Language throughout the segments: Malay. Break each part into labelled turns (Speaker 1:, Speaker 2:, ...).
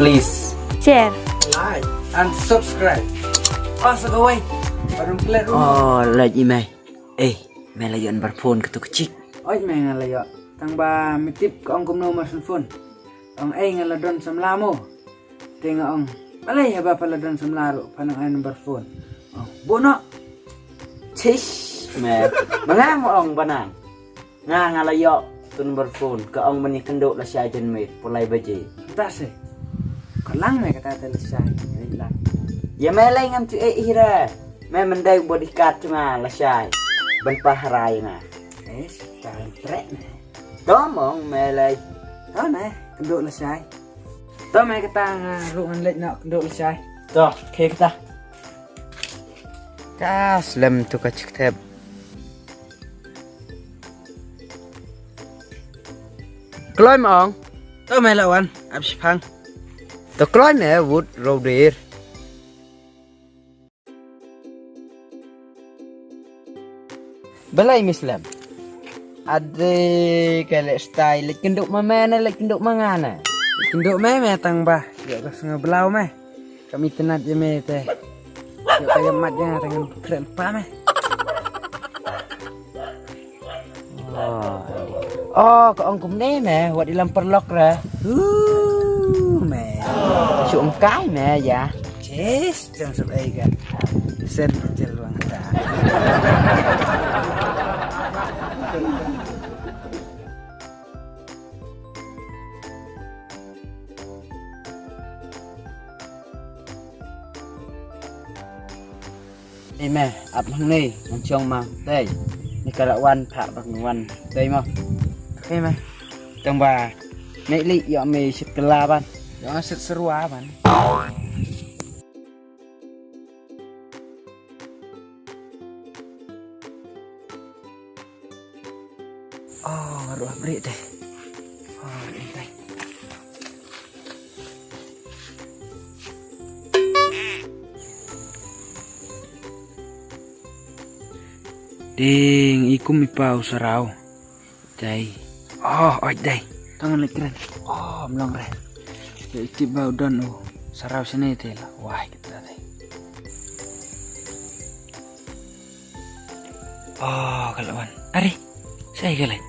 Speaker 1: please
Speaker 2: share,
Speaker 3: like, and subscribe. Masuk away. Baru kalian rumah.
Speaker 1: oh lagi mai mai lagi an barphone ke tu kecik
Speaker 3: Oi mengal yo. Tang ba mitip ko ong kumno mas phone. Ong ay ngaladon samlamo. Tinga ong balay ba paladon samlaro panang ay number phone. Oh, bono.
Speaker 1: chish me mga mo ong banang nga ngalayo tun barphone ka ong mani kendo la siya jen me pulai baje
Speaker 3: Tas eh. Kalang me kata telisay. Lang.
Speaker 1: ya me lai ngam tu hira me mendai bodyguard cuma la siya ban paharai na
Speaker 3: Es, tahan trek ne.
Speaker 1: tomong me lai
Speaker 3: Tahu ne, kendo lesay. Tahu me kata ruangan lek nak kendo lesay.
Speaker 1: to ke kita kas lem tu ka chik thep kloi ma ong
Speaker 3: Tahu me lawan, abis pang.
Speaker 1: to kloi me wood rodir balai mislam ade kale style kenduk mamana lek kenduk mangana
Speaker 3: Kendo me tang ba. Yo kas ngebelau me. Kami tenat je me teh. Yo kaya mat je tangan keren pa me.
Speaker 1: oh ka ong kum ne me wat di lam perlok ra
Speaker 3: Me.
Speaker 1: su ong kai me ya
Speaker 3: Ches, jangan sampai kan. Sen jeluang ta.
Speaker 1: ni me ap hang ni mong chong ma tei ni kala wan phak bak wan tei mo
Speaker 3: Oke me.
Speaker 1: tong ba ne li yo me sit kala ban
Speaker 3: Jangan set serua man. Oh, ngaruh beri deh. Oh, ini. Ding, ikum ipau Saraw. Dai. Oh, oi dai. Tangan lagi keren. Oh, melong re. Ya itu bau dan Saraw sini teh lah. Wah, kita deh. Oh, kalawan. Ari, saya kalian.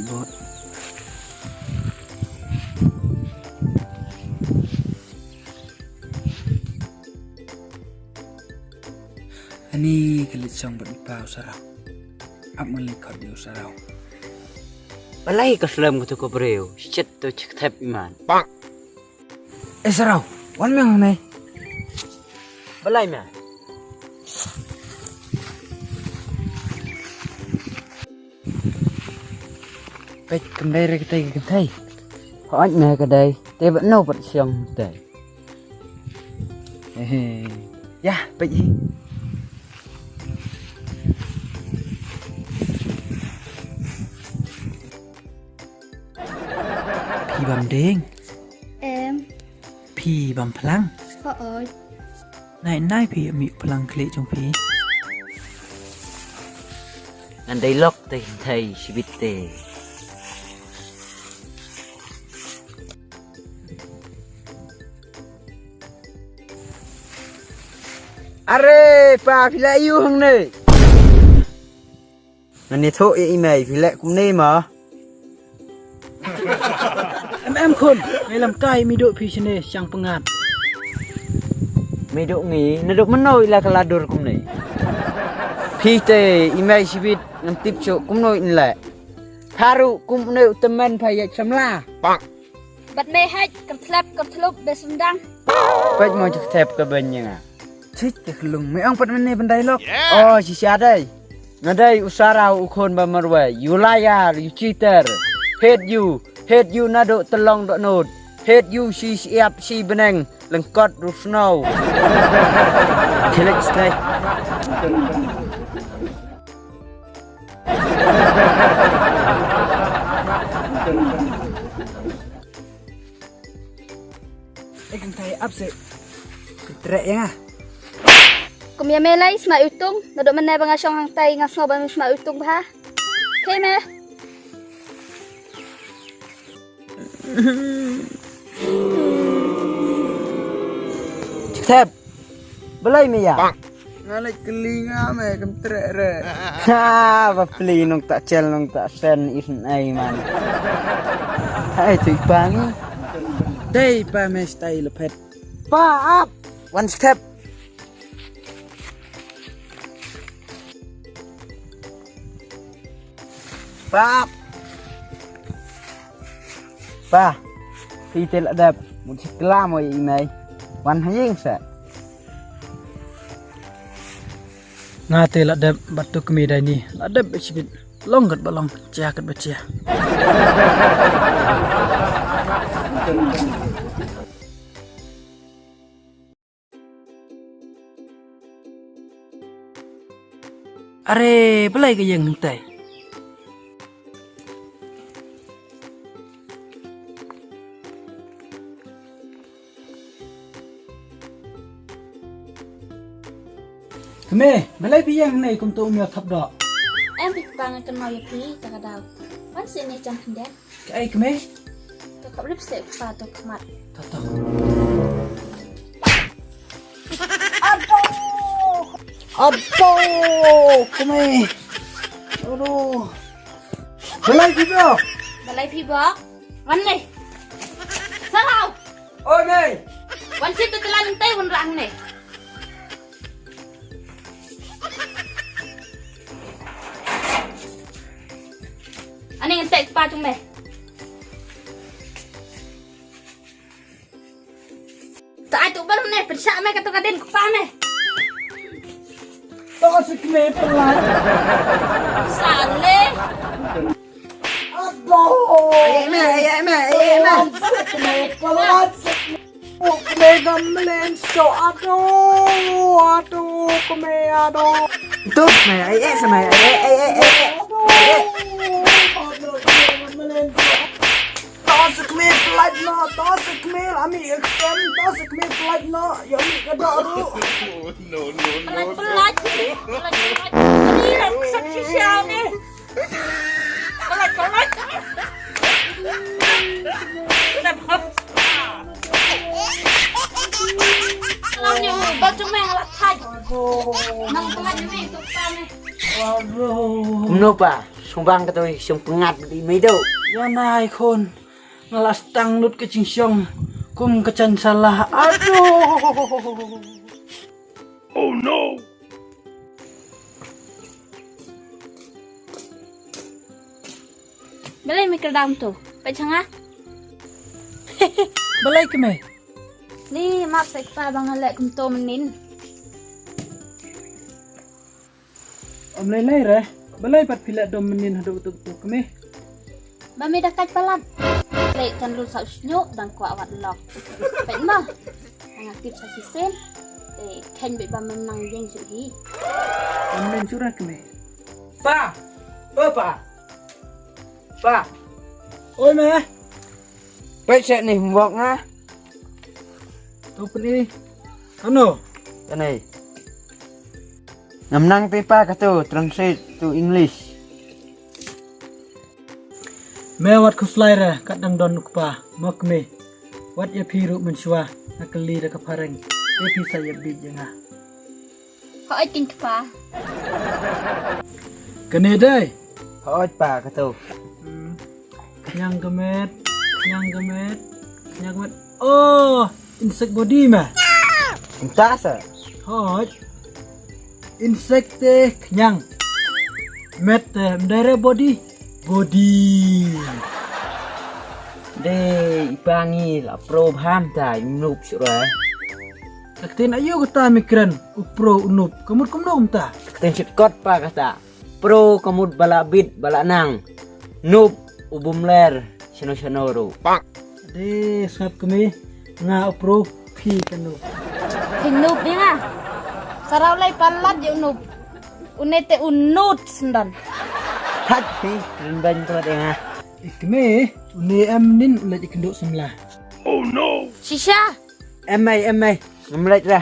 Speaker 3: Buat. Ini kelit song beripau Saraw. Ap melikot di Saraw.
Speaker 1: balai ka slam ko to ko breu shit to chik thep iman
Speaker 3: Saraw, wan meng ne.
Speaker 1: balai me
Speaker 3: Pet kembali kita kita.
Speaker 1: hỏi me ka dai te vẫn no vật xiong te
Speaker 3: Hehe. Ya, pet hi. Pi bầm đen,
Speaker 2: em,
Speaker 3: pi bầm phlang.
Speaker 2: họ ơi,
Speaker 3: Này nai pi mi phlang kle trong pi.
Speaker 1: nan dai lok te thai shibit te are pa phila yu hang ne nan ni tho e mai phila kum ne ma
Speaker 3: Em Khun, ngày làm cay mi đội pi chene sang pengat.
Speaker 1: me do ngi na do manoi la kala dor kum ne phi te imai shibit nam tip cho kum noi in la tharu kum ne utaman phai ya chamla
Speaker 2: bật mê hết, cầm thlup, để sung đăng.
Speaker 1: pech mo chuk thep ka ben nga
Speaker 3: Cik lung, mấy ông bắt mình bên lok.
Speaker 1: oh si sia dai na dai Saraw-U Khun ba Marwei you liar you cheater hate you na do telong do nod hate you si siap si beneng lengkot ru snow kelek stay
Speaker 3: Ikan tay up se. Trek ya.
Speaker 2: Cùng nhà mê lấy mà tung, nó độ mình này bằng song hàng tay ngọc ngọc bằng mà tung ha. Thế mẹ.
Speaker 1: Thép belai me ya
Speaker 3: Ngalai kelinga me kem trek re.
Speaker 1: ha ba pli nong tak cel nong tak sen isn ai man hai tu bangi
Speaker 3: Dei pa me style pet.
Speaker 1: pa up one step pa up pa thì tên là đẹp một chiếc la mồi nàyวันhaying sa
Speaker 3: Ngate la deb batu kemi dai ni. La deb chibit long gat balong cia kat bacia. Are belai ke yang tai. Keme, belai pi yang nei kum tu myo thap do.
Speaker 2: Em bị bang cái màu phí cho cả đầu. Vẫn xin này chẳng đẹp.
Speaker 3: Ke ai keme?
Speaker 2: Tôi có lipstick và tôi mặt.
Speaker 3: Ta ta. Aduh, keme. Aduh. Belai pi do.
Speaker 2: Và lấy phi bó. Vẫn này. Saraw.
Speaker 3: Oi nei.
Speaker 2: Vẫn xin tôi làm tay vẫn răng này. Anh em tệ ba trong này. Tại tụi bắt này phải xả mấy cái tụi cái đen của ba này.
Speaker 3: To se keme pelai.
Speaker 2: Xả lên.
Speaker 3: Aduh. Ayah me. Keme pelai. Keme gamlen so aduh, keme aduh.
Speaker 1: tốt mày ấy sao mày ấy
Speaker 3: To se keme pelai no, to se keme ami exam, to se keme pelai no, yo mi ka do ru.
Speaker 2: Pelat. Ini lah pusat sosial ni. Pelat. Kalau ni baju merah thay. Nang pelat ni tu ni.
Speaker 3: Aduh.
Speaker 1: Kenapa sumbang ke tôi sung pengat di medo
Speaker 3: Ya nai Khun. Ngalas tang nut ke cingsong. Kum kecan salah. Aduh. Oh no.
Speaker 2: Belai mikir dalam tu. Pecah ah?
Speaker 3: Balai keme.
Speaker 2: Ni mak sekpa bang alek kumto menin.
Speaker 3: Om lelai re. Balai pat pilak dom menin hadu betul keme.
Speaker 2: Bami dah kat pelat. Lek kan lu sak nyuk dan kuat awat lok. Pek mah. Ngaktif sa sisen. Khen bị bam menang yang suhi.
Speaker 3: Om len surah keme.
Speaker 1: pa pa
Speaker 3: Oi me.
Speaker 1: bây sẽ này vọng á
Speaker 3: Tu peni. Ano?
Speaker 1: cái này nằm năng tay pa cái tu translate to English
Speaker 3: Me wat kuslai re kat dang don ukpa. Mak me. Wat ya piru menshwa nakali da kapareng. Epi saya bid janga.
Speaker 2: Kau ai king kepa.
Speaker 3: Kene dai.
Speaker 1: hỏi pa cái tu
Speaker 3: Nyang gemet. Oh, insect body me.
Speaker 1: entah sa
Speaker 3: Hot. Insect teh nyang. Met teh mdere body.
Speaker 1: de ipangi la pro ham tai nup sura
Speaker 3: Taktin ayo kita mikran upro unup. Kamut kumnom ta.
Speaker 1: ten chit kot pa kata pro kamut bala bit bala nang nup ubum ler sino ro
Speaker 3: De sap kami nga upro phi kanu.
Speaker 2: Hinup ni nga. Saraw lay palat di unup. Unete unut sendan.
Speaker 1: thắt thì bên tôi đây ha
Speaker 3: Ikme uni amnin ulat ikenduk semlah.
Speaker 2: Shisha.
Speaker 1: em mày ngâm lại ra